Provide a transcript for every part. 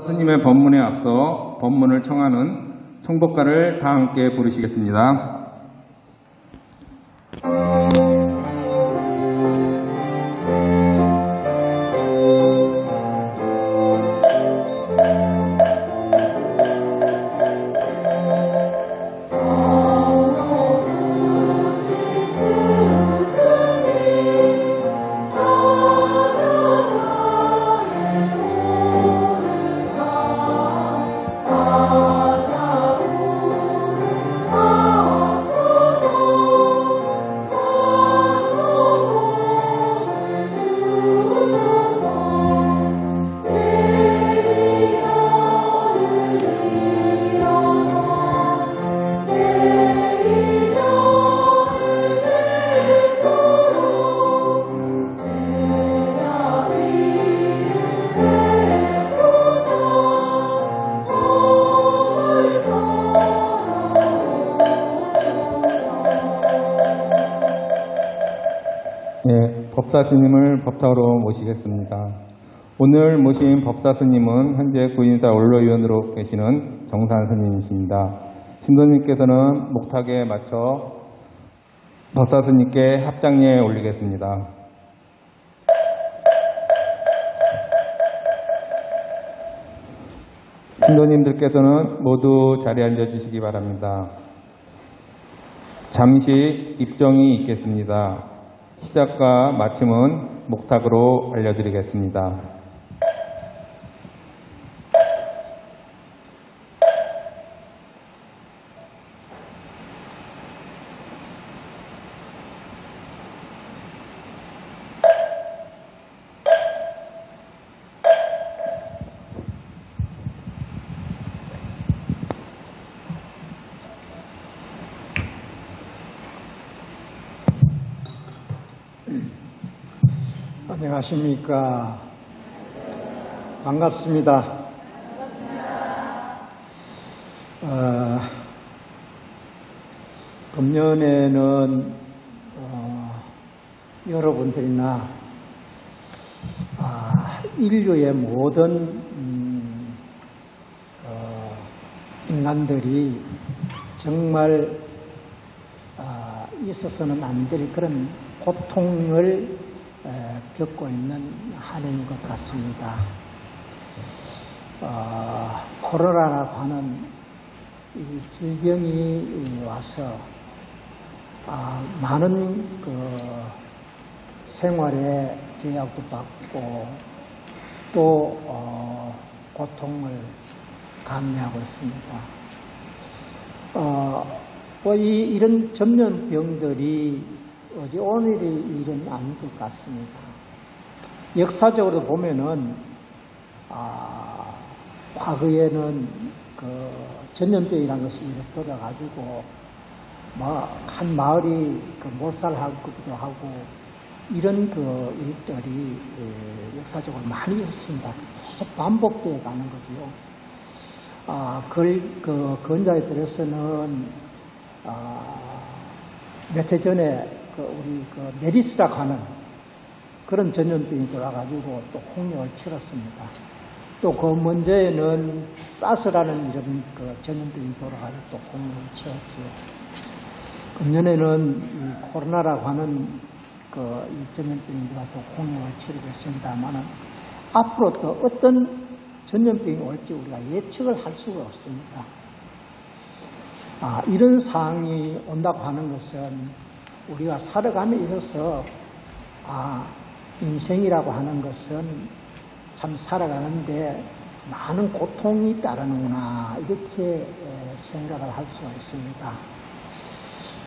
스님의 법문에 앞서 법문을 청하는 청법가를 다 함께 부르시겠습니다. 법사스님을 법사로 모시겠습니다. 오늘 모신 법사스님은 현재 구인사 원로위원으로 계시는 정산스님이십니다. 신도님께서는 목탁에 맞춰 법사스님께 합장례에 올리겠습니다. 신도님들께서는 모두 자리에 앉아주시기 바랍니다. 잠시 입정이 있겠습니다. 시작과 마침은 목탁으로 알려드리겠습니다. 안녕하십니까. 반갑습니다. 금년에는 여러분들이나 인류의 모든 인간들이 정말 있어서는 안 될 그런 고통을 겪고 있는 한 해인 것 같습니다. 코로나라고 하는 이 질병이 와서 많은 생활에 제약도 받고 또 고통을 감내하고 있습니다. 이런 전염병들이 어제 오늘의 일은 아닌 것 같습니다. 역사적으로 보면은 과거에는 전염병이라는 것이 일어나가지고 한 마을이 몰살하기도 하고 이런 일들이 역사적으로 많이 있었습니다. 계속 반복되어 가는 거고요. 근자에 들어서는 몇 해 전에 우리 메리스라고 하는 그런 전염병이 돌아가지고 또 홍역을 치렀습니다. 또 그 문제에는 사스라는 이런 전염병이 돌아가지고 또 홍역을 치렀죠. 금년에는 이 코로나라고 하는 이 전염병이 들어와서 홍역을 치르고 있습니다만은 앞으로 또 어떤 전염병이 올지 우리가 예측을 할 수가 없습니다. 이런 상황이 온다고 하는 것은 우리가 살아감에 있어서 인생이라고 하는 것은 참 살아가는데 많은 고통이 따르는구나 이렇게 생각을 할 수가 있습니다.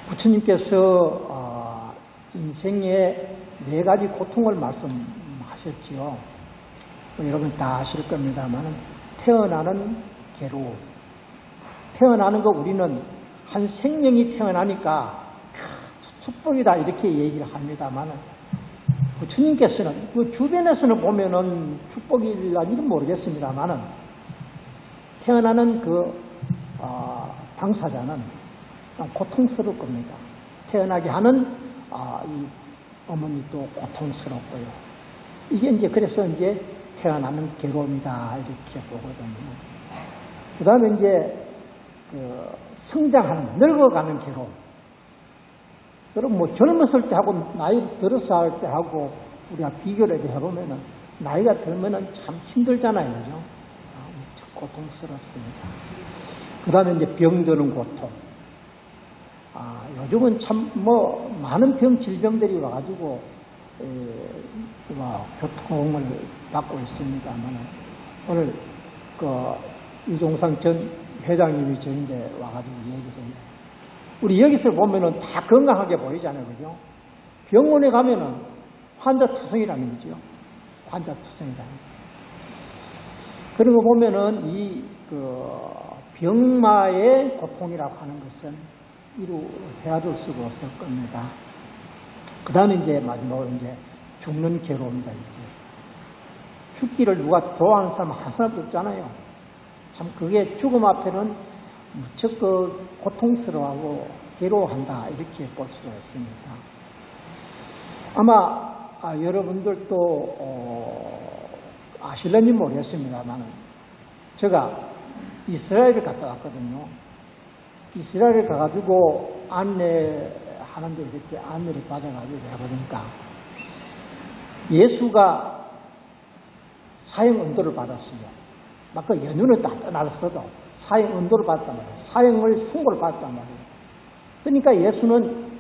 부처님께서 인생의 4가지 고통을 말씀하셨지요. 여러분 다 아실 겁니다만 태어나는 괴로움. 태어나는 거 우리는 한 생명이 태어나니까 축복이다 이렇게 얘기를 합니다만 부처님께서는 그 주변에서는 보면은 축복일지는 모르겠습니다만 태어나는 당사자는 고통스러울 겁니다. 태어나게 하는 이 어머니도 고통스럽고요. 이게 그래서 태어나는 괴로움이다 이렇게 보거든요. 그 다음에 이제 성장하는, 늙어가는 괴로움. 그럼 뭐 젊었을 때 하고 나이 들어서 할 때 하고 우리가 비교를 해보면은 나이가 들면은 참 힘들잖아요, 그죠? 무척 고통스럽습니다. 그 다음에 이제 병드는 고통. 요즘은 참 뭐 많은 질병들이 와가지고 교통을 받고 있습니다만 오늘 이종상 전 회장님이 저인데 와가지고 얘기했는데 우리 여기서 보면은 다 건강하게 보이잖아요, 그죠? 병원에 가면은 환자 투성이라는 거죠. 환자 투성이라는. 그리고 보면은 병마의 고통이라고 하는 것은 이루 헤아릴 수가 없을 겁니다. 그 다음에 이제 마지막으로 이제 죽는 괴로움이다. 죽기를 누가 좋아하는 사람 한 사람도 없잖아요. 참 그게 죽음 앞에는 무척 고통스러워하고 괴로워한다 이렇게 볼 수가 있습니다. 아마 여러분들도 아실는지 모르겠습니다만 제가 이스라엘을 갔다 왔거든요. 이스라엘을 가가지고 안내하는데 이렇게 안내를 받아가지고 해보니까 예수가 사형 언도를 받았어요. 막 그 연륜을 다 떠났어도 사형 언도를 받았단 말이에요. 사형을 선고를 받았단 말이에요. 그러니까 예수는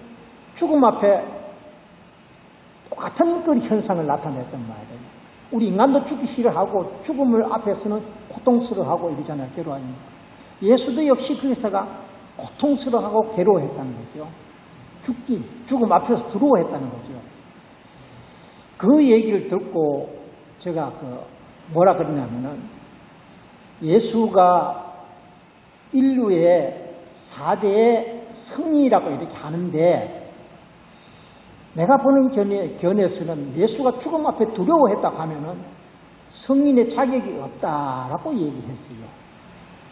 죽음 앞에 똑같은 그 현상을 나타냈단 말이에요. 우리 인간도 죽기 싫어하고 죽음을 앞에서는 고통스러워하고 이러잖아요. 괴로워하니까. 예수도 역시 그리스도가 고통스러워하고 괴로워했다는 거죠. 죽음 앞에서 두려워했다는 거죠. 그 얘기를 듣고 제가 뭐라 그러냐면은 예수가 인류의 4대의 성인이라고 이렇게 하는데 내가 보는 견해에서는 예수가 죽음 앞에 두려워했다고 하면은 성인의 자격이 없다라고 얘기했어요.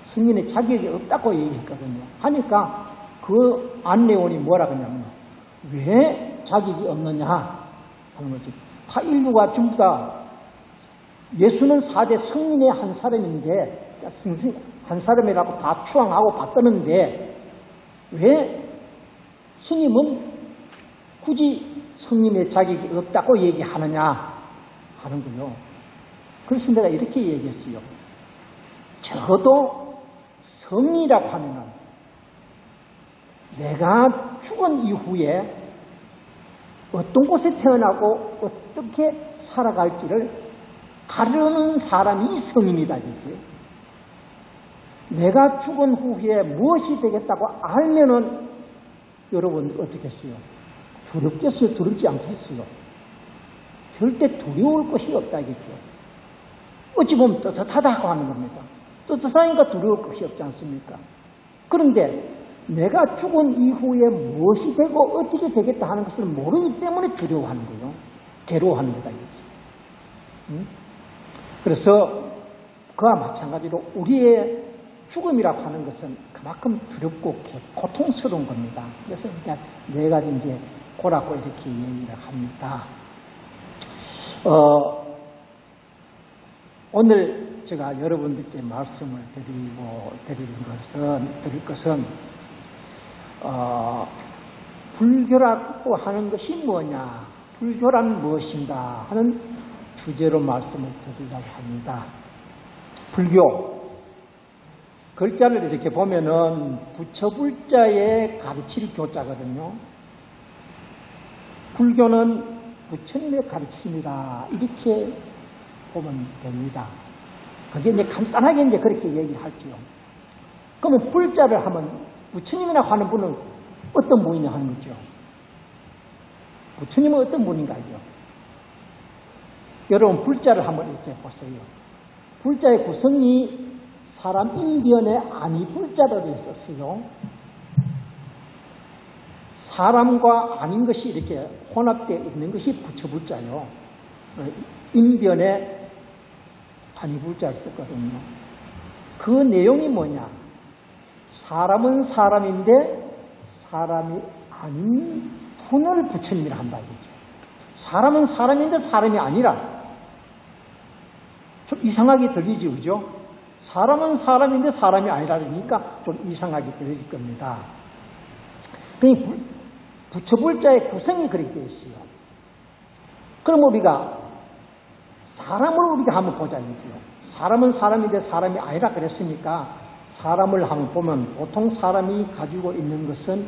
성인의 자격이 없다고 얘기했거든요. 하니까 그 안내원이 뭐라 그러냐면 왜 자격이 없느냐 하는 거지. 다 인류가 전부 다 예수는 4대 성인의 한 사람인데 한 사람이라고 다 추앙하고 받드는데 왜 스님은 굳이 성인의 자격이 없다고 얘기하느냐 하는 거요. 그래서 내가 이렇게 얘기했어요. 적어도 성이라고 하면은 내가 죽은 이후에 어떤 곳에 태어나고 어떻게 살아갈지를 가르는 사람이 성인이다. 그치? 내가 죽은 후에 무엇이 되겠다고 알면은 여러분 어떻게 했어요? 두렵겠어요? 두렵지 않겠어요? 절대 두려울 것이 없다겠죠. 어찌 보면 떳떳하다고 하는 겁니다. 떳떳하니까 두려울 것이 없지 않습니까? 그런데 내가 죽은 이후에 무엇이 되고 어떻게 되겠다 하는 것을 모르기 때문에 두려워하는 거예요. 괴로워하는 거다. 그래서 그와 마찬가지로 우리의 죽음이라고 하는 것은 그만큼 두렵고 고통스러운 겁니다. 그래서 그냥 네 가지 이제 고라고 이렇게 얘기를 합니다. 오늘 제가 여러분들께 말씀을 드릴 것은 불교라고 하는 것이 뭐냐, 불교란 무엇인가 하는 주제로 말씀을 드리려고 합니다. 불교 글자를 이렇게 보면은 부처불자에 가르칠 교자거든요. 불교는 부처님의 가르침이다 이렇게 보면 됩니다. 그게 이제 간단하게 이제 그렇게 얘기할게요. 그러면 불자를 하면 부처님이라고 하는 분은 어떤 분이냐 하는 거죠. 부처님은 어떤 분인가요? 여러분 불자를 한번 이렇게 보세요. 불자의 구성이 사람 인변에 아니 불자로 있었어요. 사람과 아닌 것이 이렇게 혼합되어 있는 것이 부처불자요. 인변에 아니 불자를 썼거든요. 그 내용이 뭐냐? 사람은 사람인데 사람이 아닌 분을 부처님이라 한다 이거죠. 사람은 사람인데 사람이 아니라 이상하게 들리죠, 그죠? 사람은 사람인데 사람이 아니라니까 좀 이상하게 들릴 겁니다. 부처불자의 구성이 그렇게 되어 있어요. 그럼 우리가 사람을 우리가 한번 보자 이거죠. 사람은 사람인데 사람이 아니라 그랬으니까 사람을 한번 보면 보통 사람이 가지고 있는 것은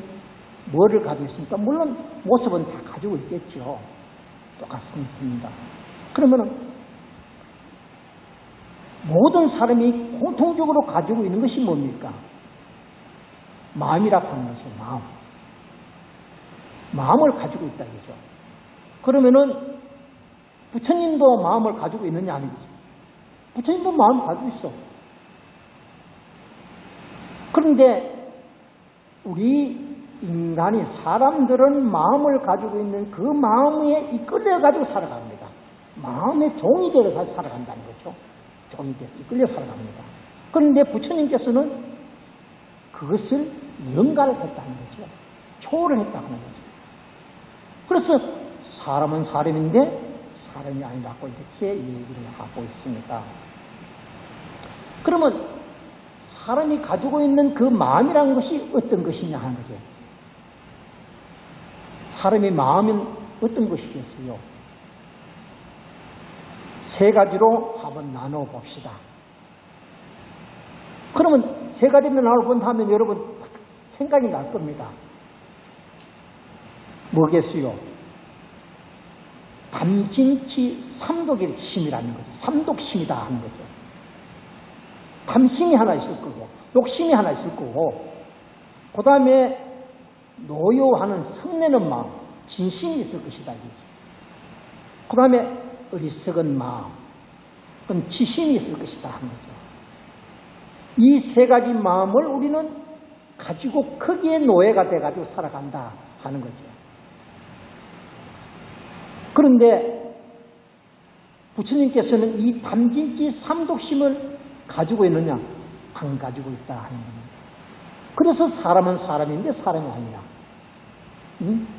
뭐를 가지고 있습니까? 물론 모습은 다 가지고 있겠죠. 똑같습니다. 그러면 모든 사람이 공통적으로 가지고 있는 것이 뭡니까? 마음이라고 하는 것이죠. 마음. 마음을 가지고 있다 이거죠. 그러면은 부처님도 마음을 가지고 있느냐 아니죠. 부처님도 마음을 가지고 있어. 그런데 우리 인간이 사람들은 마음을 가지고 있는 그 마음에 이끌려가지고 살아갑니다. 마음의 종이 되어서 살아간다는 거죠. 종이 돼서 이끌려 살아갑니다. 그런데 부처님께서는 그것을 연가를 했다는 거죠. 초월을 했다는 거죠. 그래서 사람은 사람인데 사람이 아니라고 이렇게 얘기를 하고 있습니다. 그러면 사람이 가지고 있는 그 마음이라는 것이 어떤 것이냐 하는 거죠. 사람의 마음은 어떤 것이겠어요? 세 가지로 한번 나눠 봅시다. 그러면 세 가지로 나눠본다면 여러분 생각이 날 겁니다. 뭐겠어요? 담진치 삼독심이라는 거죠. 삼독심이다 하는 거죠. 탐심이 하나 있을 거고, 욕심이 하나 있을 거고, 그 다음에 노여하는 성내는 마음, 진심이 있을 것이다. 그 다음에 어리석은 마음, 그럼 지심이 있을 것이다 하는 거죠. 이 세 가지 마음을 우리는 가지고 거기에 노예가 돼가지고 살아간다 하는 거죠. 그런데 부처님께서는 이 담진지 삼독심을 가지고 있느냐? 안 가지고 있다 하는 겁니다. 그래서 사람은 사람인데 사람이 아니야.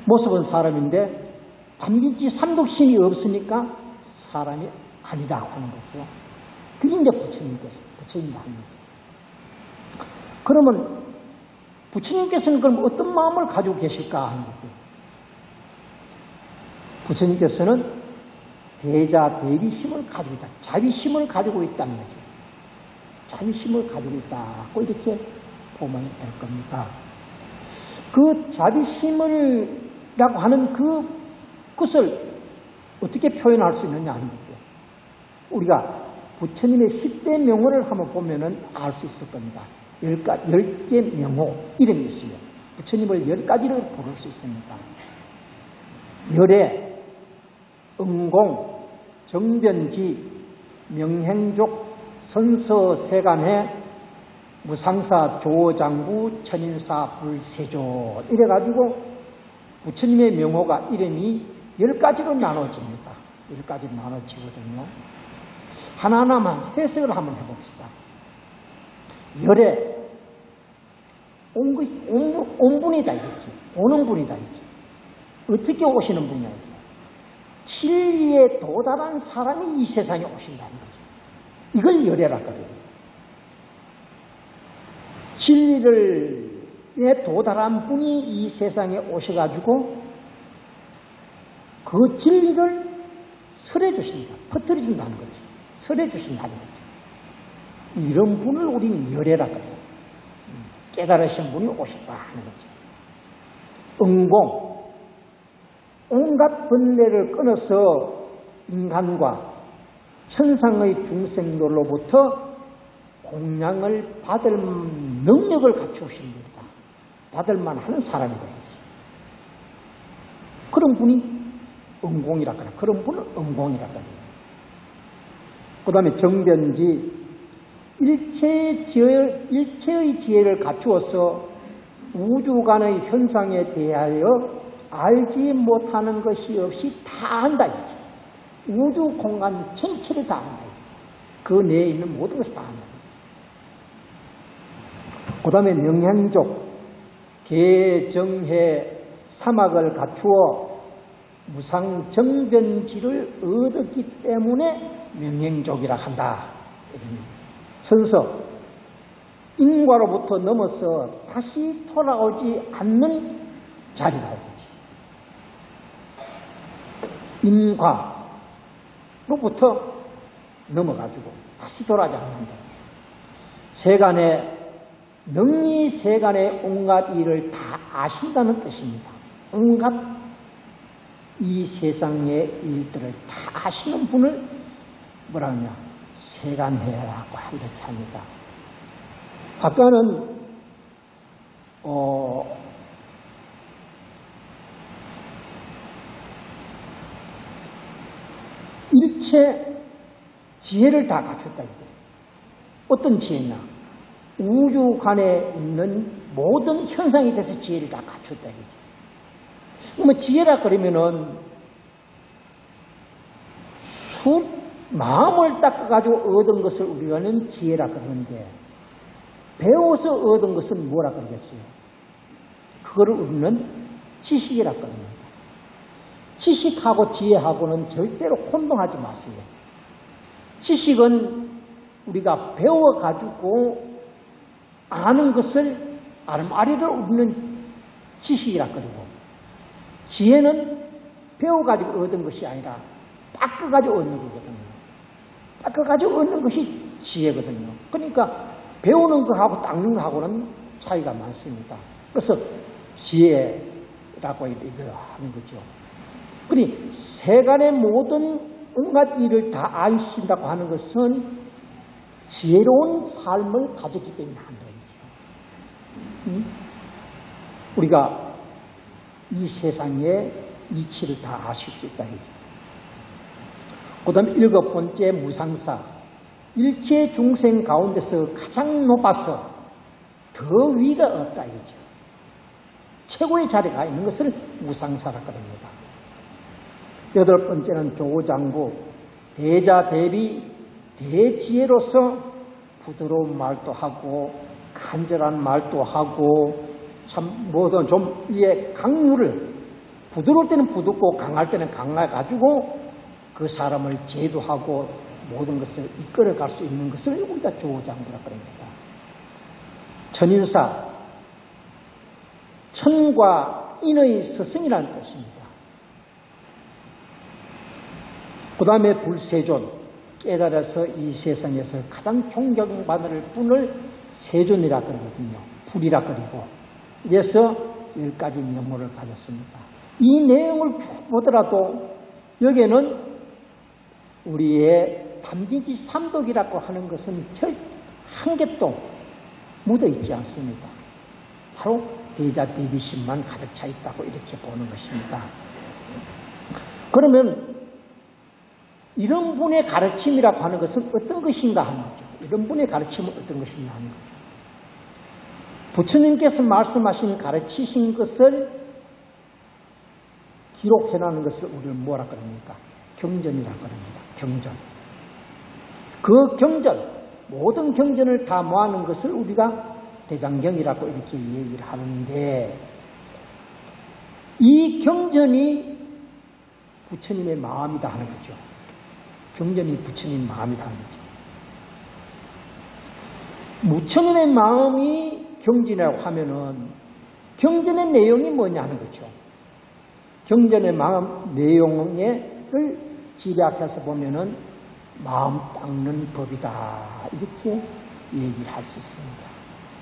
모습은 사람인데 담진지 삼독심이 없으니까 사람이 아니라고 하는 거죠. 그게 이제 부처님이 하는 거죠. 그러면 부처님께서는 그럼 어떤 마음을 가지고 계실까 하는 거죠. 부처님께서는 대자 대비심을 가지고 있다. 자비심을 가지고 있다는 거죠. 자비심을 가지고 있다고 이렇게 보면 될 겁니다. 그 자비심이라고 하는 그것을 어떻게 표현할 수 있느냐 하는 거죠. 우리가 부처님의 10대 명호를 한번 보면은 알 수 있을 겁니다. 10개 명호 이름이 있어요. 부처님을 10가지로 부를 수 있습니다. 열애, 응공, 정변지, 명행족, 선서세간해, 무상사, 조장구, 천인사, 불세조 이래가지고 부처님의 명호가 이름이 10가지로 나눠집니다. 10가지로 나눠지거든요. 하나하나만 해석을 한번 해봅시다. 열애, 온 분이다 이거지. 오는 분이다 이거지. 어떻게 오시는 분이냐. 진리에 도달한 사람이 이 세상에 오신다는 거죠. 이걸 열애라고 그래요. 진리에 도달한 분이 이 세상에 오셔가지고 그 진리를 설해주신다. 퍼뜨려준다는 거죠. 설해주신다는 거죠. 이런 분을 우리는 열애라고 해요. 깨달으신 분이 오셨다 하는 거죠. 응공. 온갖 번뇌를 끊어서 인간과 천상의 중생들로부터 공양을 받을 능력을 갖추신 분이다. 받을 만한 사람이 되야지. 그런 분이 응공이라고 해요. 그런 분을 응공이라고 해요. 그 다음에 정변지. 일체의 지혜를 갖추어서 우주간의 현상에 대하여 알지 못하는 것이 없이 다 안다. 우주 공간 전체를 다 안다. 그 내에 있는 모든 것을 다 안다. 그 다음에 명행족, 개정해 사막을 갖추어 무상정변지를 얻었기 때문에 명행족이라 한다. 선서 인과로부터 넘어서 다시 돌아오지 않는 자리다. 인과로부터 넘어가지고 다시 돌아오지 않는다. 세간에 능히 세간의 온갖 일을 다 아신다는 뜻입니다. 온갖 이 세상의 일들을 다 아시는 분을 뭐라 하냐? 세간해라고 이렇게 합니다. 아까는 일체 지혜를 다 갖췄다. 어떤 지혜냐? 우주간에 있는 모든 현상에 대해서 지혜를 다 갖췄다. 뭐 지혜라 그러면은 마음을 닦아가지고 얻은 것을 우리는 지혜라 그러는데 배워서 얻은 것은 뭐라 그러겠어요? 그거를 우리는 지식이라 그럽니다. 지식하고 지혜하고는 절대로 혼동하지 마세요. 지식은 우리가 배워가지고 아는 것을 아리를 우리는 지식이라 그러고 지혜는 배워가지고 얻은 것이 아니라 닦아가지고 얻는 거거든요. 닦아가지고 얻는 것이 지혜거든요. 그러니까 배우는 거하고 닦는 거하고는 차이가 많습니다. 그래서 지혜라고 하는 거죠. 그러니 세간의 모든 온갖 일을 다 아신다고 하는 것은 지혜로운 삶을 가졌기 때문에 한다는 거죠. 우리가 이 세상의 이치를 다 아실 수 있다. 그 다음에 7번째 무상사. 일체 중생 가운데서 가장 높아서 더 위가 없다. 이거죠. 최고의 자리가 있는 것을 무상사라 그럽니다. 8번째는 조장부. 대자 대비 대지혜로서 부드러운 말도 하고 간절한 말도 하고 참 뭐든 좀 이에 강률을 부드러울 때는 부드럽고 강할 때는 강해가지고 그 사람을 제도하고 모든 것을 이끌어갈 수 있는 것을 우리가 조장부라고 합니다. 천인사, 천과 인의 스승이라는 뜻입니다. 그 다음에 불세존, 깨달아서 이 세상에서 가장 존경받을 분을 세존이라 그러거든요. 불이라 그리고. 그래서 10가지 면모를 가졌습니다. 이 내용을 쭉 보더라도 여기에는 우리의 담진지 삼독이라고 하는 것은 한 개도 묻어 있지 않습니다. 바로 대자대비심만 가득 차 있다고 이렇게 보는 것입니다. 그러면 이런 분의 가르침이라고 하는 것은 어떤 것인가 하는 거죠. 이런 분의 가르침은 어떤 것인가 하는 거죠. 부처님께서 말씀하신 가르치신 것을 기록해놓는 것을 우리는 뭐라 그럽니까? 경전이라고 그럽니다. 경전. 그 경전, 모든 경전을 다 모아놓은 것을 우리가 대장경이라고 이렇게 얘기를 하는데 이 경전이 부처님의 마음이다 하는 거죠. 경전이 부처님 마음이다 하는 거죠. 부처님의 마음이 경전이라고 하면은 경전의 내용이 뭐냐 하는 거죠. 경전의 마음 내용을 집약해서 보면은 마음 닦는 법이다 이렇게 얘기를 할 수 있습니다.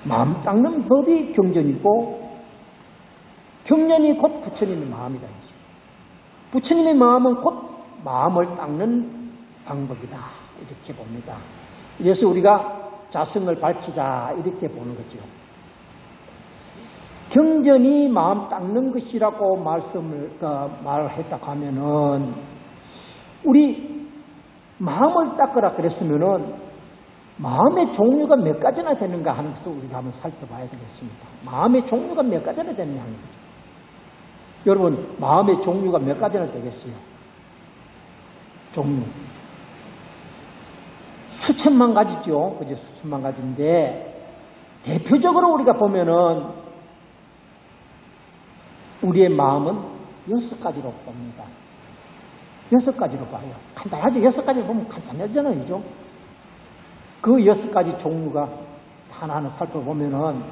마음 닦는 법이 경전이고 경전이 곧 부처님의 마음이다. 부처님의 마음은 곧 마음을 닦는 방법이다 이렇게 봅니다. 그래서 우리가 자성을 밝히자 이렇게 보는 거죠. 경전이 마음 닦는 것이라고 말을 했다고 하면은 우리 마음을 닦으라 그랬으면은 마음의 종류가 몇 가지나 되는가 하는 것을 우리가 한번 살펴봐야 되겠습니다. 마음의 종류가 몇 가지나 되느냐 하는 거죠. 여러분 마음의 종류가 몇 가지나 되겠어요? 종류 수천만 가지죠. 그죠? 수천만 가지인데 대표적으로 우리가 보면은 우리의 마음은 6가지로 봅니다. 6가지로 봐요. 간단하죠. 6가지로 보면 간단하잖아요. 그죠? 그 6가지 종류가 하나하나 살펴보면은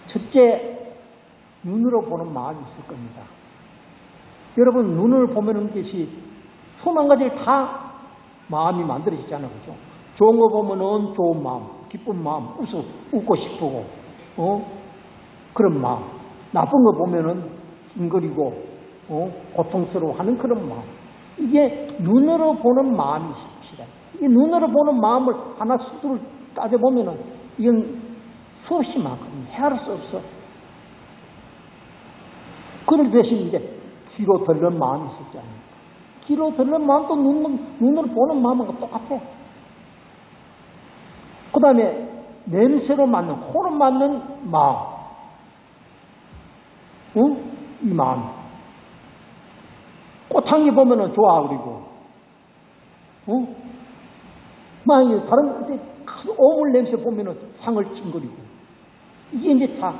첫째, 눈으로 보는 마음이 있을 겁니다. 여러분, 눈을 보면은 것이 수만 가지를 다 마음이 만들어지잖아요. 그죠? 좋은 거 보면은 좋은 마음, 기쁜 마음, 웃고 싶고, 그런 마음. 나쁜 거 보면은 찡그리고, 고통스러워하는 그런 마음. 이게 눈으로 보는 마음이 있습니다. 이 눈으로 보는 마음을 하나 수두를 따져보면은 이건 수없이 많거든요. 헤아릴 수 없어. 그럴 대신 이제 귀로 듣는 마음이 있을 줄 아닙니까? 귀로 듣는 마음도 눈으로 보는 마음하고 똑같아. 그 다음에 냄새로 맞는, 코로 맞는 마음. 이 마음. 꽃향기 보면은 좋아, 그리고. 만약에 다른 데 오물 냄새 보면은 상을 찡그리고. 이게 이제 다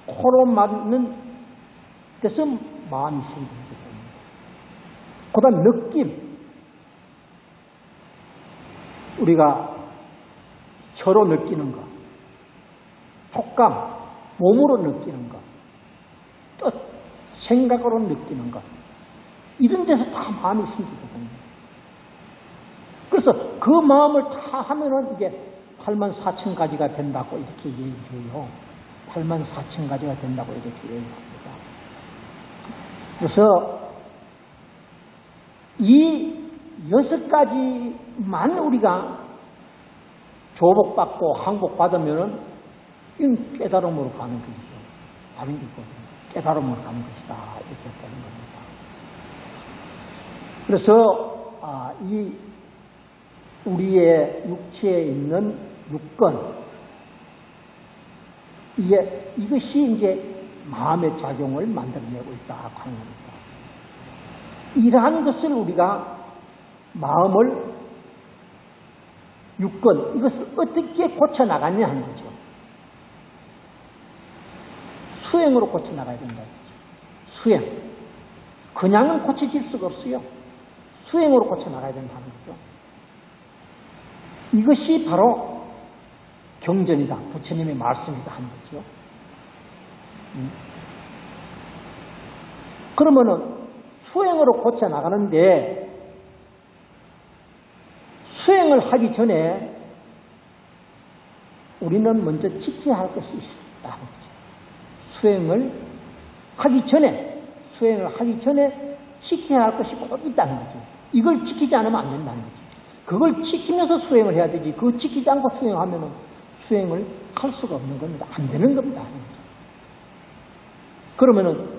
코로 맞는 데서 마음이 생기는 거예요. 그 다음 느낌. 우리가 혀로 느끼는 것, 촉감, 몸으로 느끼는 것, 뜻, 생각으로 느끼는 것. 이런 데서 다 마음이 생기거든요. 그래서 그 마음을 다 하면은 이게 84,000가지가 된다고 이렇게 얘기해요. 84,000가지가 된다고 이렇게 얘기합니다. 그래서 이 6가지만 우리가 조복받고 항복받으면은 이건 깨달음으로 가는 것이죠. 다른 게 있거든요. 깨달음으로 가는 것이다. 이렇게 보는 겁니다. 그래서 이 우리의 육체에 있는 육건, 이것이 이제 마음의 작용을 만들어내고 있다 하는 겁니다. 이러한 것을 우리가 마음을 육건, 이것을 어떻게 고쳐나가냐 하는 거죠. 수행으로 고쳐나가야 된다는 거죠. 수행. 그냥은 고쳐질 수가 없어요. 수행으로 고쳐나가야 된다는 거죠. 이것이 바로 경전이다. 부처님의 말씀이다 하는 거죠. 그러면은 수행으로 고쳐나가는데 수행을 하기 전에 우리는 먼저 지켜야 할 것이 있다는 거죠. 수행을 하기 전에 지켜야 할 것이 꼭 있다는 거죠. 이걸 지키지 않으면 안 된다는 거죠. 그걸 지키면서 수행을 해야 되지. 그거 지키지 않고 수행하면은 수행을 할 수가 없는 겁니다. 안 되는 겁니다. 그러면은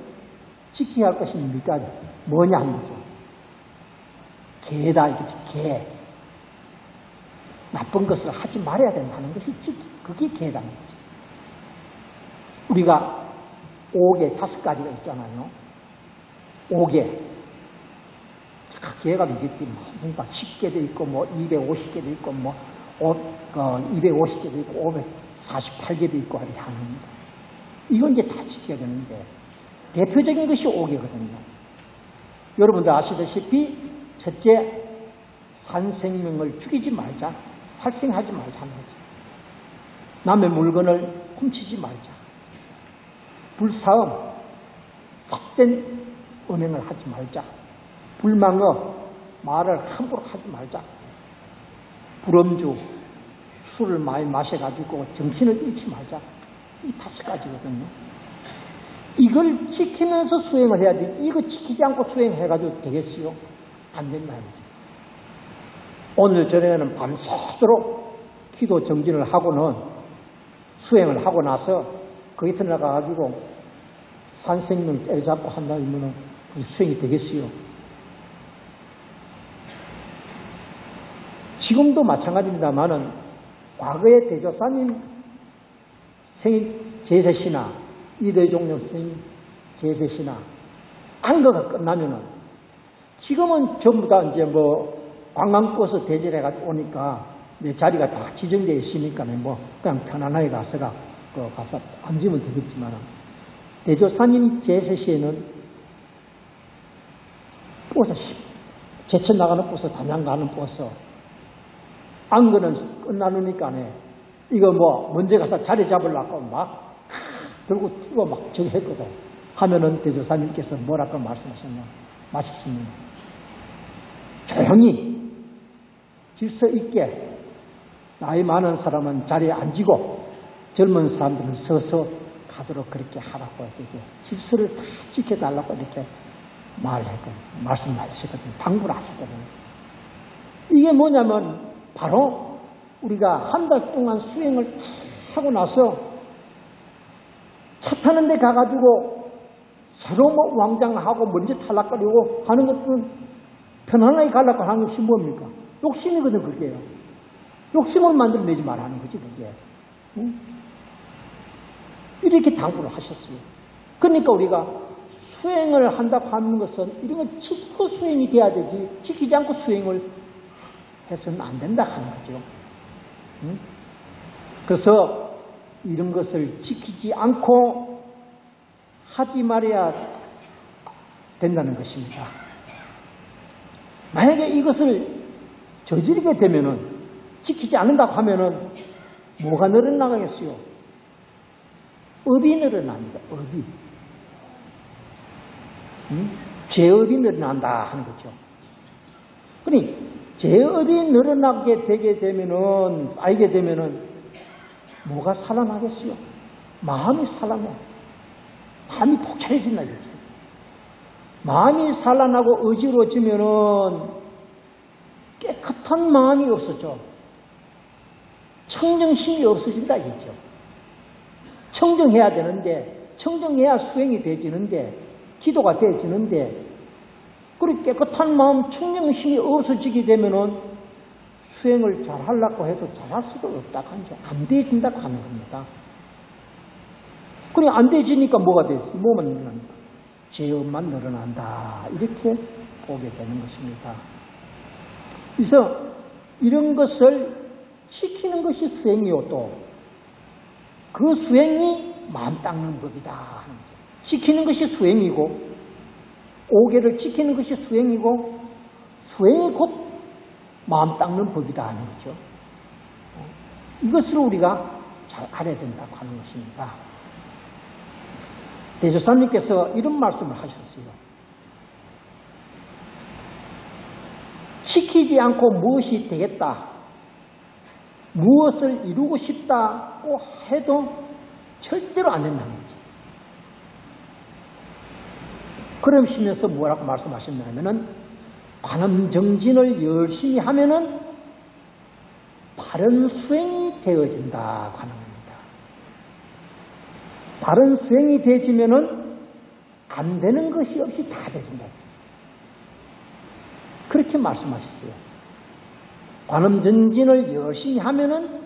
지켜야 할 것이 뭐냐 하는 거죠. 개다 이거지. 개. 나쁜 것을 하지 말아야 된다는 것이 그게 개라는 거죠. 우리가 5개, 5가지가 있잖아요. 5개. 개가 이게 그러니까 10개도 있고, 250개도 있고, 250개도 있고, 548개도 있고 하는 겁니다. 이건 이제 다 지켜야 되는데, 대표적인 것이 5개거든요. 여러분들 아시다시피, 첫째, 산생명을 죽이지 말자. 살생하지 말자는 거죠. 남의 물건을 훔치지 말자. 불사음, 삭된 은행을 하지 말자. 불망어, 말을 함부로 하지 말자. 불엄주, 술을 많이 마셔가지고 정신을 잃지 말자. 이 5가지거든요. 이걸 지키면서 수행을 해야 돼. 이거 지키지 않고 수행해가지고 되겠어요? 안 된다는 거죠. 오늘 저녁에는 밤새도록 기도 정진을 하고는 수행을 하고 나서 거기 들어가가지고 산생명 때려잡고 한다면 수행이 되겠어요? 지금도 마찬가지입니다만은 과거의 대조사님 제세시나 이대종령 스님 제세시나 안거가 끝나면은 지금은 전부 다 이제 관광버스 대절해가지고 오니까 자리가 다 지정되어 있으니까 그냥 편안하게 가서 앉으면 되겠지만 대조사님 제세 시에는 버스, 제천 나가는 버스, 단양 가는 버스. 안 거는 끝나니까네. 이거 뭐, 먼저 가서 자리 잡으려고 막 들고 뛰고 막 저기 했거든. 하면은 대조사님께서 뭐라고 말씀하셨냐. 맛있습니다. 조용히 질서 있게 나이 많은 사람은 자리에 앉고 젊은 사람들은 서서 가도록 그렇게 하라고 이렇게 질서를 다 지켜달라고 이렇게 말씀하시거든요. 당부를 하시거든요. 이게 뭐냐면 바로 우리가 한 달 동안 수행을 하고 나서 차 타는 데 가가지고 서로 뭐 왕장하고 먼저 탈락거리고 하는 것들은 편안하게 가려고 하는 것이 뭡니까? 욕심이거든, 그게요. 욕심을 만들어내지 말라는 거지, 그게. 응? 이렇게 당부를 하셨어요. 그러니까 우리가 수행을 한다고 하는 것은 이런 걸 지키고 수행이 돼야 되지, 지키지 않고 수행을 해서는 안 된다 하는 거죠. 응? 그래서 이런 것을 지키지 않고 하지 말아야 된다는 것입니다. 만약에 이것을 저지르게 되면은, 지키지 않는다고 하면은 뭐가 늘어나겠어요? 업이 늘어납니다. 업이. 죄업이 늘어난다 하는 거죠. 그러니 죄업이 늘어나게 되게 되면은, 쌓이게 되면은 뭐가 살아나겠어요? 마음이 살아나. 마음이 복잡해진다 이거죠. 마음이 산란하고 어지러워지면은 깨끗한 마음이 없어져. 청정심이 없어진다 이거죠. 청정해야 되는데, 청정해야 수행이 되지는데, 기도가 되지는데, 그리고 깨끗한 마음, 청정심이 없어지게 되면은 수행을 잘 하려고 해도 잘할 수도 없다고 하죠. 안 되진다고 하는 겁니다. 그래 안 되지니까 뭐가 되지? 뭐만 늘어난다? 죄업만 늘어난다. 이렇게 보게 되는 것입니다. 그래서 이런 것을 지키는 것이 수행이요. 또 그 수행이 마음 닦는 법이다. 지키는 것이 수행이고, 오계를 지키는 것이 수행이고, 수행이 곧 마음 닦는 법이다 하는 거죠. 이것을 우리가 잘 알아야 된다고 하는 것입니다. 대조사님께서 이런 말씀을 하셨어요. 지키지 않고 무엇이 되겠다, 무엇을 이루고 싶다고 해도 절대로 안 된다는 거죠. 그러시면서 뭐라고 말씀하셨냐면은, 관음정진을 열심히 하면은 바른 수행이 되어진다고 하는 겁니다. 바른 수행이 되어지면은 안 되는 것이 없이 다 되어진다. 그렇게 말씀하셨어요. 관음정진을 열심히 하면은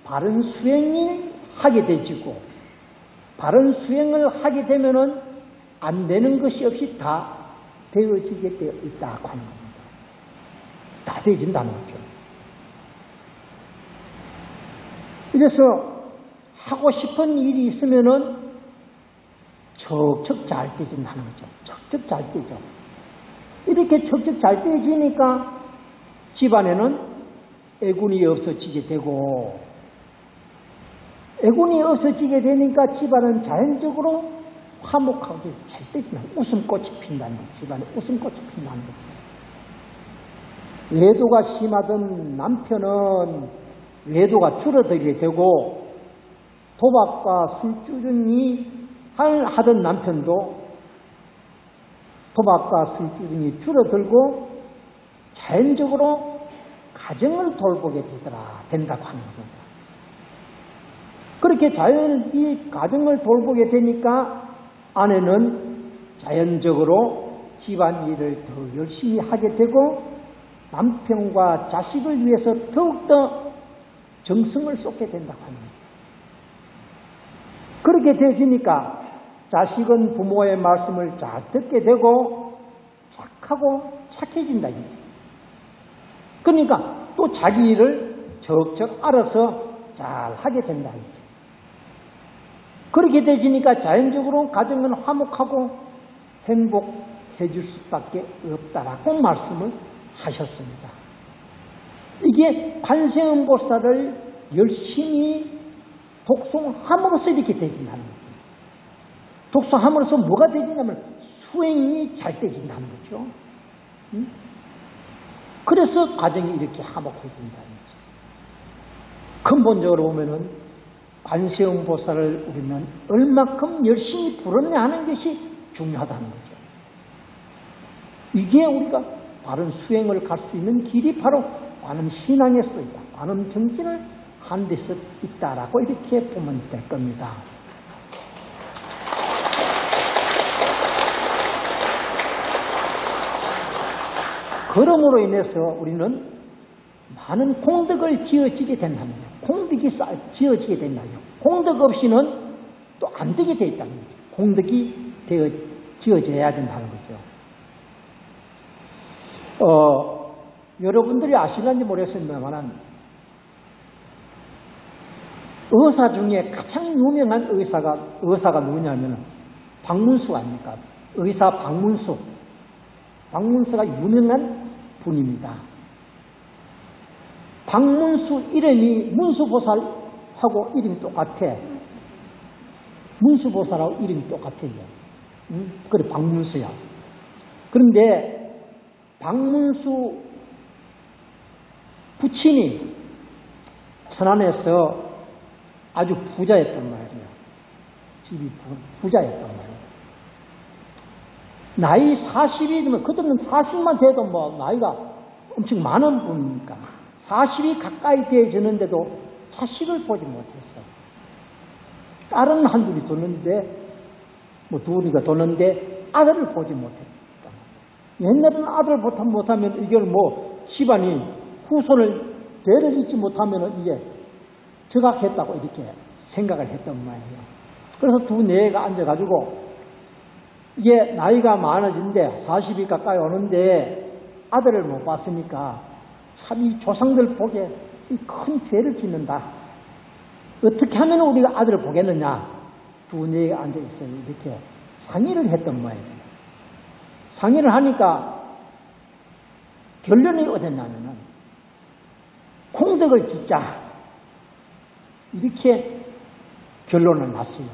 바른 수행이 하게 되지고, 바른 수행을 하게 되면은 안 되는 것이 없이 다 되어지게 되어 있다고 하는 겁니다. 다 되어진다는 거죠. 그래서 하고 싶은 일이 있으면은 척척 잘 되진다는 거죠. 척척 잘 되죠. 이렇게 척척 잘 되지니까 집안에는 애군이 없어지게 되고, 애군이 없어지게 되니까 집안은 자연적으로 화목하게 잘 되진다. 웃음꽃이 핀다는 거죠. 집안에 웃음꽃이 핀다는 거죠. 외도가 심하던 남편은 외도가 줄어들게 되고, 도박과 술주정이 하던 남편도 도박과 술주정이 줄어들고 자연적으로 가정을 돌보게 된다고 하는 겁니다. 그렇게 이 가정을 돌보게 되니까 아내는 자연적으로 집안일을 더 열심히 하게 되고, 남편과 자식을 위해서 더욱더 정성을 쏟게 된다고 합니다. 그렇게 되어지니까 자식은 부모의 말씀을 잘 듣게 되고 착하고 착해진다. 그러니까 또 자기 일을 적적 알아서 잘 하게 된다. 그렇게 되어지니까 자연적으로 가정은 화목하고 해줄 수밖에 없다라고 말씀을 하셨습니다. 이게 관세음보살을 열심히 독송함으로써 이렇게 되진다는 거죠. 독송함으로써 뭐가 되지냐면 수행이 잘 되진다는 거죠. 그래서 과정이 이렇게 화목해진다는 거죠. 근본적으로 보면은 관세음보살을 우리는 얼마큼 열심히 부르느냐 하는 것이 중요하다는 거죠. 이게 우리가 바른 수행을 갈 수 있는 길이 바로 관음 신앙에 써 있다. 관음 정진을 한 데서 있다라고 이렇게 보면 될 겁니다. 그럼으로 인해서 우리는 많은 공덕을 지어지게 된다는 거예요. 공덕이 지어지게 된다는 거예요. 공덕 없이는 또 안 되게 되어 있다는 거죠. 공덕이 지어져야 된다는 거죠. 여러분들이 아시는지 모르겠습니다만 의사 중에 가장 유명한 의사가 누구냐면 박문수 아닙니까? 의사 박문수. 박문수가 유명한 분입니다. 박문수 이름이 문수보살하고 이름이 똑같아. 문수보살하고 이름이 똑같아요. 그래 박문수야. 그런데 박문수 부친이 천안에서 아주 부자였단 말이에요. 집이 부자였단 말이에요. 나이 40이 되면, 그때는 40만 돼도 뭐 나이가 엄청 많은 분이니까 40이 가까이 되어지는데도 자식을 보지 못했어. 딸은 한둘이 뒀는데, 뭐 둘이가 뒀는데 아들을 보지 못했다. 옛날에는 아들을 못하면 이걸 뭐 집안이 후손을 대를 잇지 못하면 이게 저각했다고 이렇게 생각을 했단 말이에요. 그래서 두 내가 앉아가지고 이게 나이가 많아진데 40이 가까이 오는데 아들을 못 봤으니까 참 이 조상들 보기에 큰 죄를 짓는다. 어떻게 하면 우리가 아들을 보겠느냐. 두 내가 앉아있어요. 이렇게 상의를 했단 말이에요. 상의를 하니까 결론이 어땠냐면은 공덕을 짓자. 이렇게 결론을 났어요.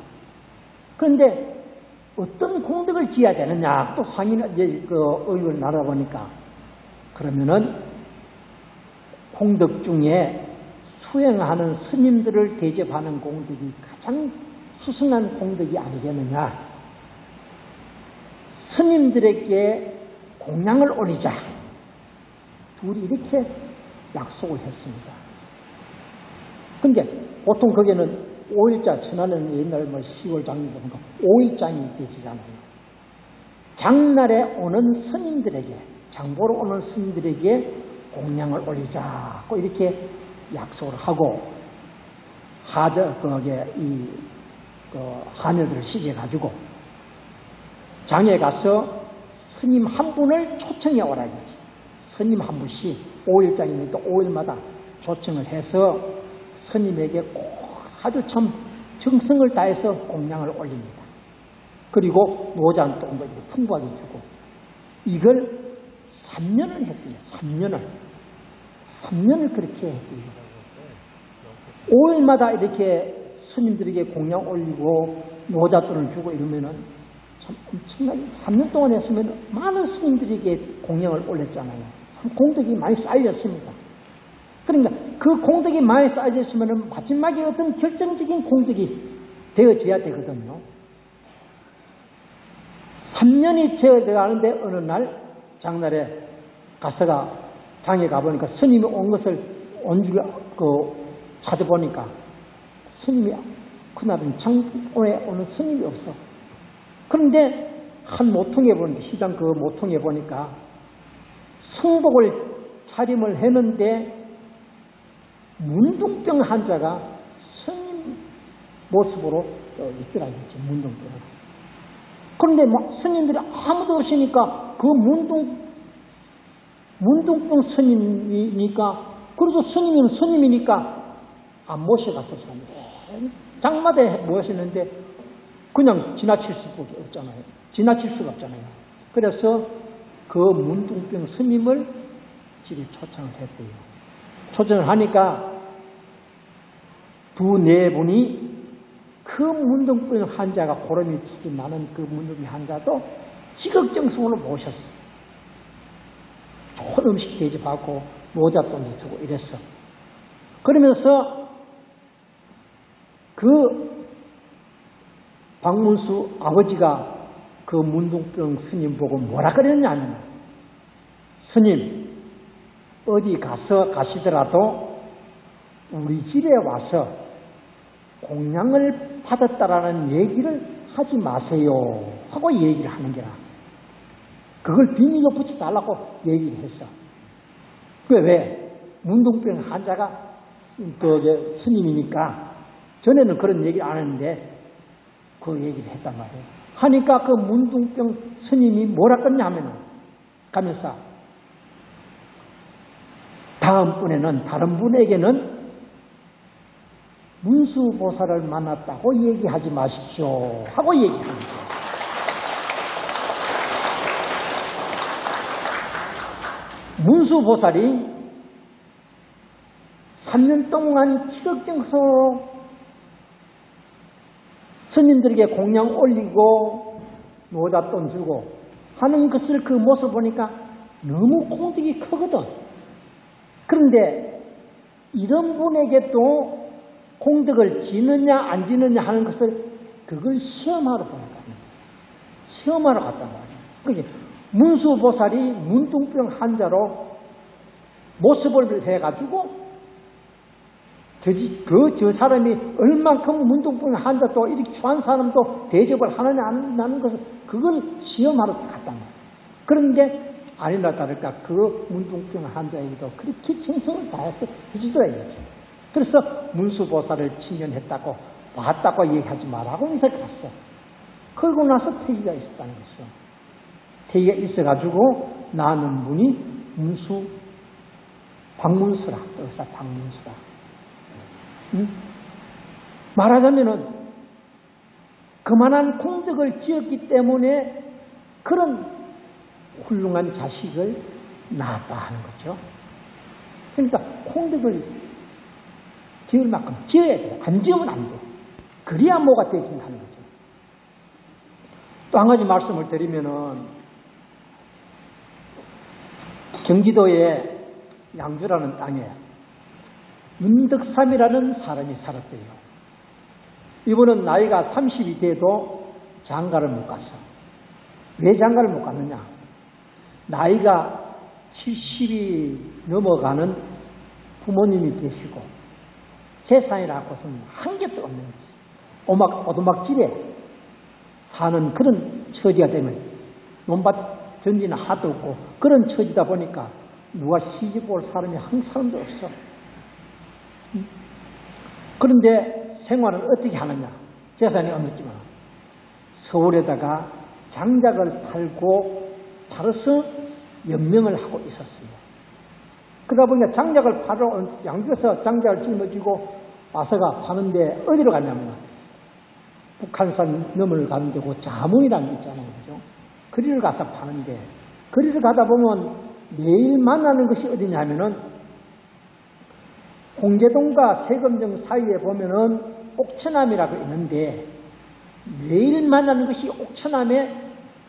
그런데 어떤 공덕을 지어야 되느냐. 또 상의는 이제 의견을 나눠보니까 그러면은 공덕 중에 수행하는 스님들을 대접하는 공덕이 가장 수승한 공덕이 아니겠느냐. 스님들에게 공양을 올리자. 둘이 이렇게 약속을 했습니다. 근데 보통 거기는 5일자, 천안은 옛날에 뭐 10월 장리도 보니까 5일장이 되잖아요. 장날에 오는 스님들에게, 장보러 오는 스님들에게 공양을 올리자고 이렇게 약속을 하고 하녀들을 시켜가지고 장에 가서 스님 한 분을 초청해 오라 이거지. 스님 한 분씩 5일장이면 또 5일마다 초청을 해서 스님에게 꼭 아주 참 정성을 다해서 공양을 올립니다. 그리고 노잔 또 이렇게 풍부하게 주고 이걸 3년을 했대요. 3년을 그렇게 했대요. 5일마다 이렇게 스님들에게 공양 올리고 노잣돈을 주고 이러면은 참 엄청나게 3년 동안 했으면 많은 스님들에게 공양을 올렸잖아요. 참 공덕이 많이 쌓였습니다. 그러니까 그 공덕이 많이 쌓여졌으면 마지막에 어떤 결정적인 공덕이 되어져야 되거든요. 3년이 되어가는데 어느 날 장날에 가서가 장에 가보니까 스님이 온 것을 찾아보니까 스님이 그날은 장에 오는 스님이 없어. 그런데 한 모퉁이에 보니까 시장 그 모퉁이에 보니까 승복을 차림을 했는데 문둥병 환자가 스님 모습으로 있더라고요. 문둥병. 그런데 스님들이 아무도 없으니까 그 문둥병 스님이니까 그래도 스님은 스님이니까 안 모셔갔었습니다. 장마다 모시는데 그냥 지나칠 수가 없잖아요. 그래서 그 문둥병 스님을 집에 초청을 했대요. 초청을 하니까 두 네 분이 그 문둥병 환자가 고름이 튀기 나는 그 문둥병 환자도 지극정성으로 모셨어. 좋은 음식 대접하고 모자돈도 주고 이랬어. 그러면서 그 박문수 아버지가 그 문둥병 스님 보고 뭐라 그랬냐면, 스님 어디 가시더라도 우리 집에 와서 공양을 받았다라는 얘기를 하지 마세요 하고 얘기를 하는 게라. 그걸 비밀로 붙여달라고 얘기를 했어. 왜? 문둥병 환자가 스님이니까 전에는 그런 얘기를 안 했는데 그 얘기를 했단 말이에요. 하니까 그 문둥병 스님이 뭐라 그러냐면 가면서 다음번에는 다른 분에게는 문수보살을 만났다고 얘기하지 마십시오 하고 얘기하는 거예요. 문수보살이 3년 동안 지극정성으로 스님들에게 공양 올리고 노잣돈 주고 하는 것을 그 모습 보니까 너무 공덕이 크거든. 그런데 이런 분에게도 공덕을 지느냐 안 지느냐 하는 것을 그걸 시험하러 보는 겁니다. 시험하러 갔단 말이에요. 그게 문수보살이 문둥병 환자로 모습을 해가지고 저 사람이 얼만큼 문둥병 환자도 이렇게 추한 사람도 대접을 하느냐 안 하는 것을 그걸 시험하러 갔단 말이에요. 그런데 아니나 다를까 그 문둥병 환자에게도 그렇게 정성을 다해서 해주더라. 그래서 문수보살을 친견했다고 봤다고 얘기하지 말라고 해서 갔어. 그러고 나서 태기가 있었다는 것이죠. 태기가 있어가지고 나는 분이 박문수라. 여기서 박문수라. 말하자면은 그만한 공덕을 지었기 때문에 그런 훌륭한 자식을 낳았다 하는 거죠. 그러니까 공덕을 지을 만큼 지어야 돼. 안 지으면 안 돼. 그래야 뭐가 되진다는 거죠. 또 한 가지 말씀을 드리면은 경기도에 양주라는 땅에 윤덕삼이라는 사람이 살았대요. 이분은 나이가 30이 돼도 장가를 못 갔어. 왜 장가를 못 갔느냐? 나이가 70이 넘어가는 부모님이 계시고 재산이라고서는 한 개도 없는 거지. 오두막집에 사는 그런 처지가 되면 논밭 전지는 하도 없고 그런 처지다 보니까 누가 시집 올 사람이 한 사람도 없어. 그런데 생활은 어떻게 하느냐? 재산이 없지만 서울에다가 장작을 팔아서 연명을 하고 있었어요. 그러다 보니까 장작을 팔러 양주에서 장작을 짊어지고 와서가 파는데 어디로 갔냐면 북한산 너머를 가는 데고 자문이라는 게 있잖아요. 그죠? 거리를 가서 파는데 거리를 가다 보면 매일 만나는 것이 어디냐면은 홍제동과 세금정 사이에 보면은 옥천암이라고 있는데 매일 만나는 것이 옥천암에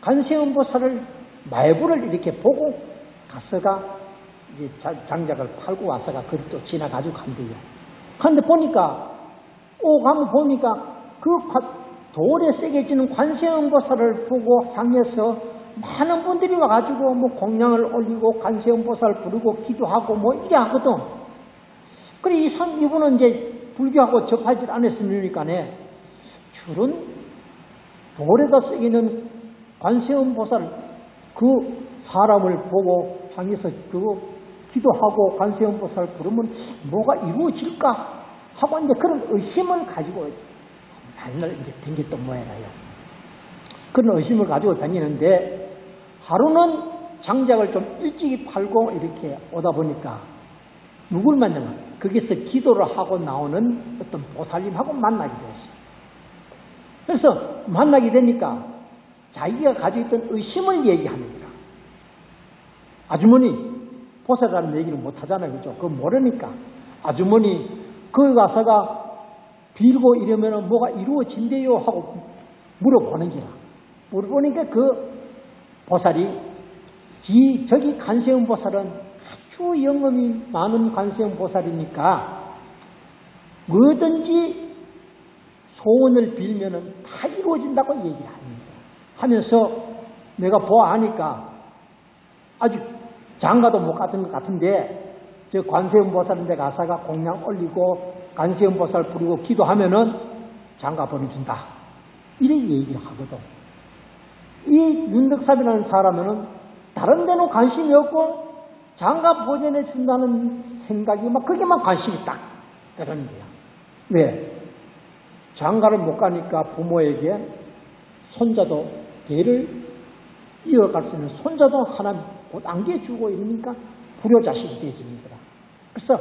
관세음보살을 말부를 이렇게 보고 가서가 이제 장작을 팔고 와서가 그리도 지나가지고 간대요. 그런데 보니까 가면 보니까 그 돌에 새겨지는 관세음보살을 보고 향해서 많은 분들이 와가지고 뭐 공양을 올리고 관세음보살 부르고 기도하고 뭐 이래 하거든. 그래 이분은 이제 불교하고 접하지 않았으니까네 저런 돌에다 새기는 관세음보살 그 사람을 보고 향해서 그 기도하고 관세음보살 부르면 뭐가 이루어질까 하고 이제 그런 의심을 가지고 맨날 이제 댕겼던 모양이에요. 그런 의심을 가지고 다니는데 하루는 장작을 좀 일찍이 팔고 이렇게 오다 보니까 누굴 만나면 거기서 기도를 하고 나오는 어떤 보살님하고 만나게 되었어요. 그래서 만나게 되니까 자기가 가지고 있던 의심을 얘기하는 거라. 아주머니 보살이라는 얘기는 못하잖아요. 그죠? 그거 모르니까. 아주머니 거기 가서가 빌고 이러면 뭐가 이루어진대요 하고 물어보는 거라. 물어보니까 그 보살이 저기 관세음 보살은 아주 영험이 많은 관세음 보살이니까 뭐든지 소원을 빌면은 다 이루어진다고 얘기를 합니다. 하면서 내가 보아하니까 아주 장가도 못 갔던 것 같은데 저 관세음 보살인데 가사가 공양 올리고 관세음 보살 부리고 기도하면은 장가 보내준다. 이런 얘기를 하거든. 이 윤덕삼이라는 사람은 다른 데는 관심이 없고 장가 보전해 준다는 생각이 막 그게만 관심이 딱 드는 거야. 왜? 장가를 못 가니까 부모에게 손자도 대를 이어갈 수 있는 손자도 하나 못 안겨주고 이러니까 불효자식이 되어지는 거라. 그래서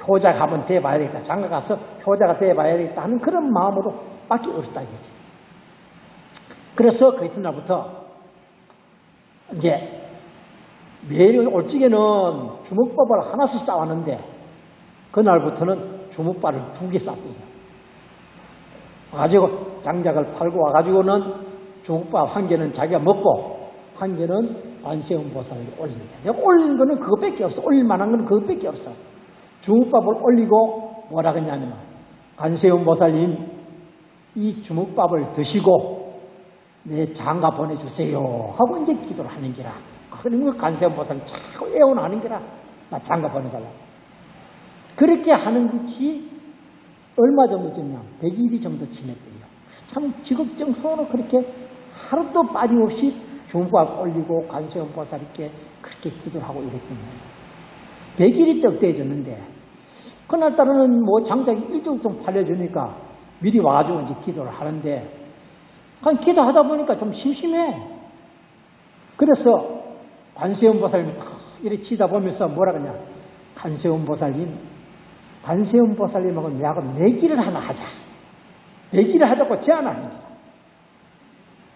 효자가 한번 돼봐야 되겠다. 장가 가서 효자가 돼봐야 되겠다 하는 그런 마음으로 밖에 없었다 이거지. 그래서 그 이튿날부터 이제 매일 올적에는 주먹밥을 하나씩 싸왔는데 그날부터는 주먹밥을 2개 쌌거든요. 와가지고 장작을 팔고 와가지고는 주먹밥 1개는 자기가 먹고 1개는 관세음 보살을 올립니다. 내가 올린 거는 그것밖에 없어. 올릴 만한 거는 그것밖에 없어. 주먹밥을 올리고 뭐라 그러냐면 관세음 보살님 이 주먹밥을 드시고 내 장가 보내주세요 하고 이제 기도를 하는 게라. 그러면 관세음 보살이 자꾸 애원하는 게라. 나 장가 보내달라고. 그렇게 하는 것이 얼마 정도 지냐? 100일이 정도 지냈대요. 참 지극정성으로 그렇게 하루도 빠짐없이 주먹밥 올리고 관세음 보살께 그렇게 기도를 하고 이랬거든요. 100일이 떡대해졌는데 그날따라는 뭐 장작이 일정 좀 팔려주니까 미리 와가지고 이제 기도를 하는데 그냥 기도하다 보니까 좀 심심해. 그래서 관세음 보살님이 탁 이렇게 치다 보면서 뭐라 그러냐? 관세음 보살님, 관세음 보살님하고 내하고 내기를 하나 하자. 내기를 하자고 제안하는 거야.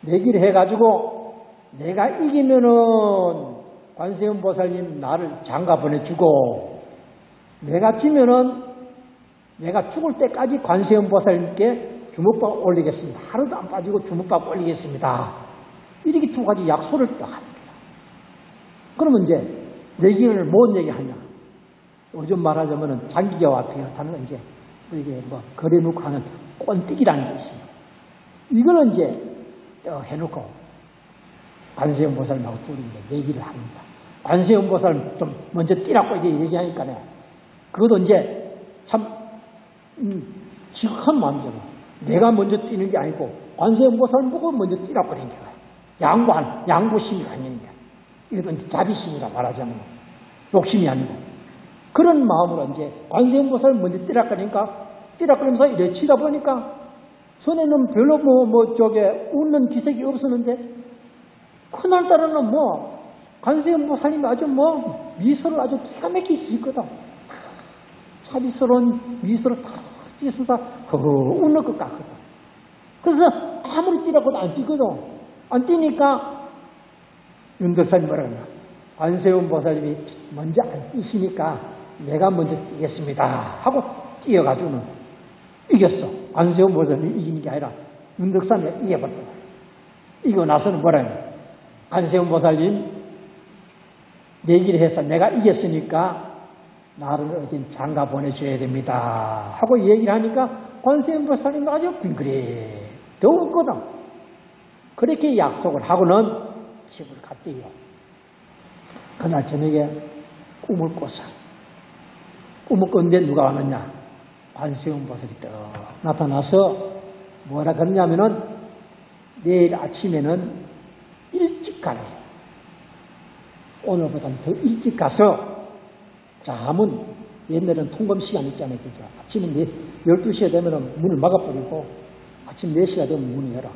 내기를 해가지고 내가 이기면은 관세음 보살님 나를 장가 보내주고 내가 지면은 내가 죽을 때까지 관세음 보살님께 주먹밥 올리겠습니다. 하루도 안 빠지고 주먹밥 올리겠습니다. 이렇게 2가지 약속을 딱 하는 거야. 그러면 이제 내기를 뭔 얘기 하냐? 요즘 말하자면은 장기계와 비슷하는 이제 이게 뭐 거래 놓고 하는 꼰띠기라는 게 있습니다. 이거는 이제 해놓고 관세음 보살님하고 둘이 이제 얘기를 합니다. 관세음 보살 좀 먼저 뛰라고 이제 얘기하니까 그것도 이제 참 지극한 마음이잖아. 내가 먼저 뛰는 게 아니고 관세음 보살 보고 먼저 뛰라고 그러는 거야. 양보심이 아니니까. 이것도 이제 자비심이라 말하자면 욕심이 아니고 그런 마음으로 이제 관세음 보살 먼저 뛰라 그러니까 뛰라 그러면서 이래 치다 보니까 손에는 별로 웃는 기색이 없었는데 그날따라는 관세음 보살님이 아주 미소를 아주 기가 막히게 짓거든. 차비스러운 미소를 탁 찌수사 웃는 것 같거든. 그래서 아무리 뛰라고도 안 뛰거든. 안 뛰니까 윤덕사님 뭐라 그러냐? 관세음 보살님이 먼저 안 뛰시니까 내가 먼저 뛰겠습니다 하고 뛰어가지고는 이겼어. 관세음 보살님이 이기는 게 아니라 윤덕사님이 이겨버렸다. 이기고 나서는 뭐라 그러냐? 관세음 보살님 내기를 해서 내가 이겼으니까 나를 어딘 장가 보내줘야 됩니다 하고 얘기를 하니까 관세음 보살님이 아주 빙그레 더웠거든. 그렇게 약속을 하고는 집을 갔대요. 그날 저녁에 꿈을 꿨어. 꿈을 꿨는데 누가 왔느냐? 관세음 보살이 떡 나타나서 뭐라 그러냐면은 내일 아침에는 일찍 가래. 오늘보다는 더 일찍 가서 잠은 옛날에는 통금 시간 있잖아요. 그죠? 아침에 12시에 되면 문을 막아버리고 아침 4시가 되면 문을 열어.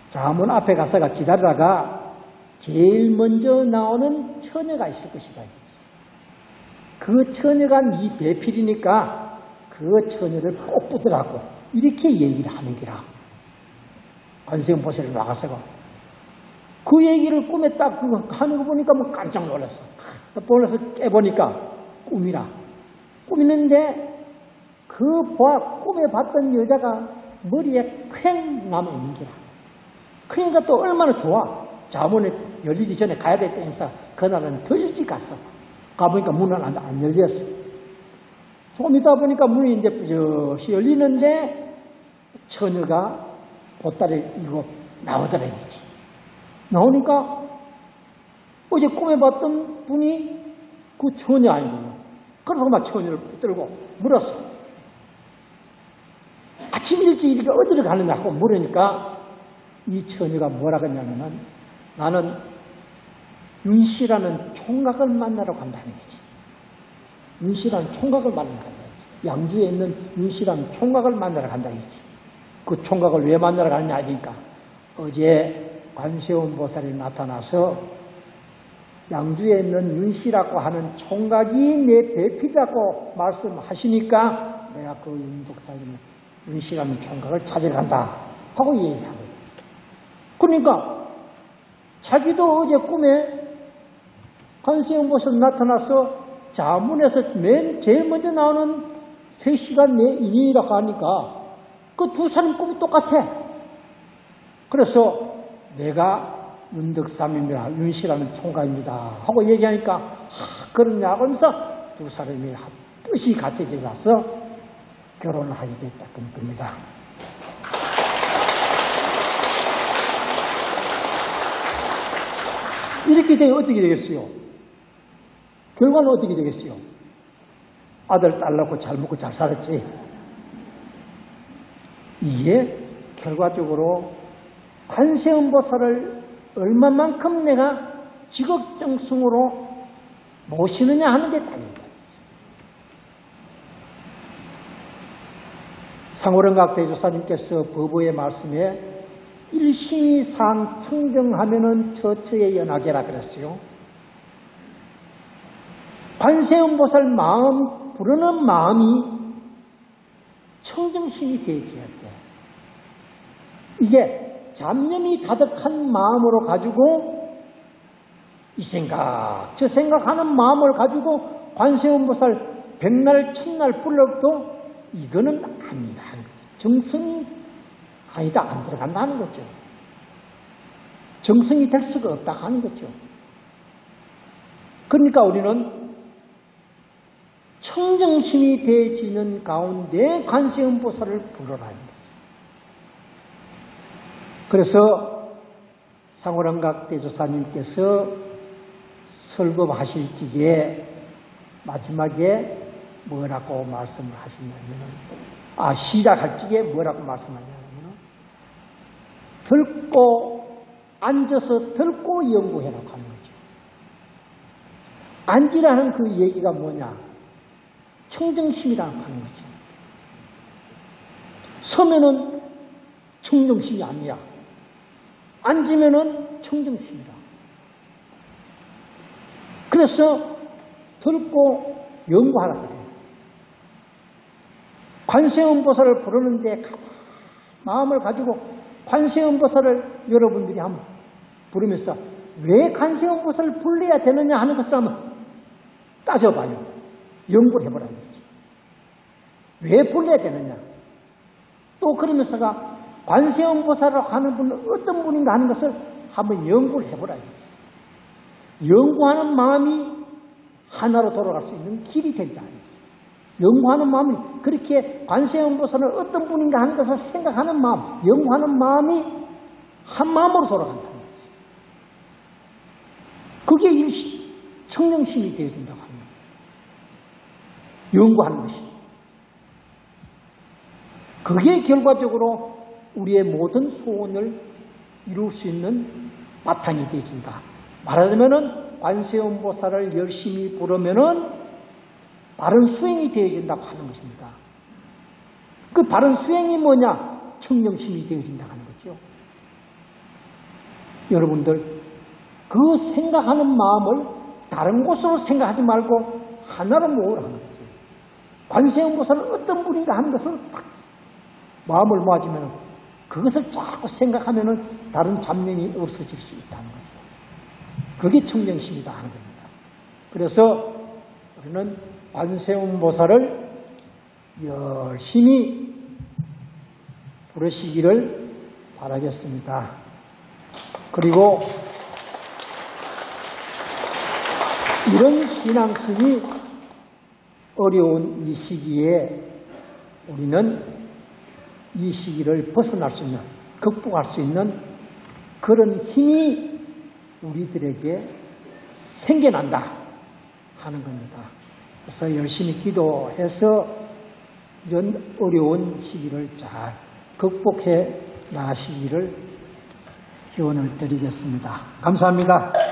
잠은 앞에 가서가 기다리다가 제일 먼저 나오는 처녀가 있을 것이다. 그 처녀가 네 배필이니까 그 처녀를 꼭 붙으라고 이렇게 얘기를 하는 기라. 관세음 보살이 나가서가 그 얘기를 꿈에 딱 하는 거 보니까 뭐 깜짝 놀랐어. 놀라서 깨보니까 꿈이라. 꿈이는데 그 꿈에 봤던 여자가 머리에 쾅 남아 있는 거라. 그러니까 또 얼마나 좋아. 자문에 열리기 전에 가야 됐다면서 그날은 더 일찍 갔어. 가보니까 문은 안 열렸어. 조금 있다 보니까 문이 이제 뿌젓이 열리는데 처녀가 보따리를 이고 나오더라 이거지. 나오니까 어제 꿈에 봤던 분이 그 처녀 아니에요. 그래서 막 처녀를 붙들고 물었어. 아침 일찍 이렇게 어디로 가느냐 하고 물으니까 이 처녀가 뭐라 그랬냐면은 나는 윤씨라는 총각을 만나러 간다는 거지. 윤씨라는 총각을 만나러 간다는 거지. 양주에 있는 윤씨라는 총각을 만나러 간다는 거지. 그 총각을 왜 만나러 가느냐 하니까 어제 관세음 보살이 나타나서 양주에 있는 윤씨라고 하는 총각이 내 배필이라고 말씀하시니까 내가 그 윤덕사님의 윤씨라는 총각을 찾으러 간다 하고 얘기하거든. 그러니까 자기도 어제 꿈에 관세음 보살 나타나서 자문에서 제일 먼저 나오는 3시간 내 인연이라고 하니까 그 두 사람 꿈이 똑같아. 그래서 내가 윤덕삼입니다. 윤씨라는 총각입니다. 하고 얘기하니까 그러냐 하면서 두 사람이 뜻이 같아져서 결혼을 하게 됐다는 겁니다. 이렇게 되면 어떻게 되겠어요? 결과는 어떻게 되겠어요? 아들, 딸 낳고 잘 먹고 잘 살았지. 이게 결과적으로 관세음보살을 얼마만큼 내가 지극정성으로 모시느냐 하는 게 달립니다. 상호령각 대조사님께서 법의 말씀에 일심이상 청정하면은 처처에 연하게라 그랬어요. 관세음보살 마음, 부르는 마음이 청정심이 되어져야 돼. 이게 잡념이 가득한 마음으로 가지고 이 생각, 저 생각하는 마음을 가지고 관세음보살 백날, 천날 불러도 이거는 아니다. 정성이 아니다. 안 들어간다는 거죠. 정성이 될 수가 없다 하는 거죠. 그러니까 우리는 청정심이 되어지는 가운데 관세음보살을 부르라는 거죠. 그래서 상호령각 대조사님께서 설법하실 적에 마지막에 뭐라고 말씀을 하시냐면, 시작할 적에 뭐라고 말씀하냐면, 들고, 앉아서 들고 연구해라고 하는 거죠. 앉으라는 그 얘기가 뭐냐? 청정심이라고 하는 거죠. 서면은 청정심이 아니야. 앉으면은 청정심이라. 그래서 들고 연구하라 그래요. 관세음보살을 부르는데 마음을 가지고 관세음보살을 여러분들이 한번 부르면서 왜 관세음보살을 불러야 되느냐 하는 것을 한번 따져봐요. 연구를 해보라는 거지. 왜 불러야 되느냐. 또 그러면서가 관세음보살을 하는 분은 어떤 분인가 하는 것을 한번 연구를 해보라는 거지. 연구하는 마음이 하나로 돌아갈 수 있는 길이 된다. 연구하는 마음이 그렇게 관세음보살은 어떤 분인가 하는 것을 생각하는 마음, 연구하는 마음이 한 마음으로 돌아간다는 거지. 그게 일시, 청정심이 되어진다고 합니다. 연구하는 것이. 그게 결과적으로 우리의 모든 소원을 이룰 수 있는 바탕이 되어진다. 말하자면은 관세음보살을 열심히 부르면은 바른 수행이 되어진다고 하는 것입니다. 그 바른 수행이 뭐냐? 청정심이 되어진다고 하는 거죠. 여러분들 그 생각하는 마음을 다른 곳으로 생각하지 말고 하나로 모으라는 거죠. 관세음보살은 어떤 분인가 하는 것을 딱 마음을 모아주면 그것을 자꾸 생각하면은 다른 잡념이 없어질 수 있다는 거죠. 그게 청정심이다 하는 겁니다. 그래서 우리는 관세음보살을 열심히 부르시기를 바라겠습니다. 그리고 이런 신앙심이 어려운 이 시기에 우리는 이 시기를 벗어날 수 있는, 극복할 수 있는 그런 힘이 우리들에게 생겨난다 하는 겁니다. 그래서 열심히 기도해서 이런 어려운 시기를 잘 극복해 나가시기를 기원을 드리겠습니다. 감사합니다.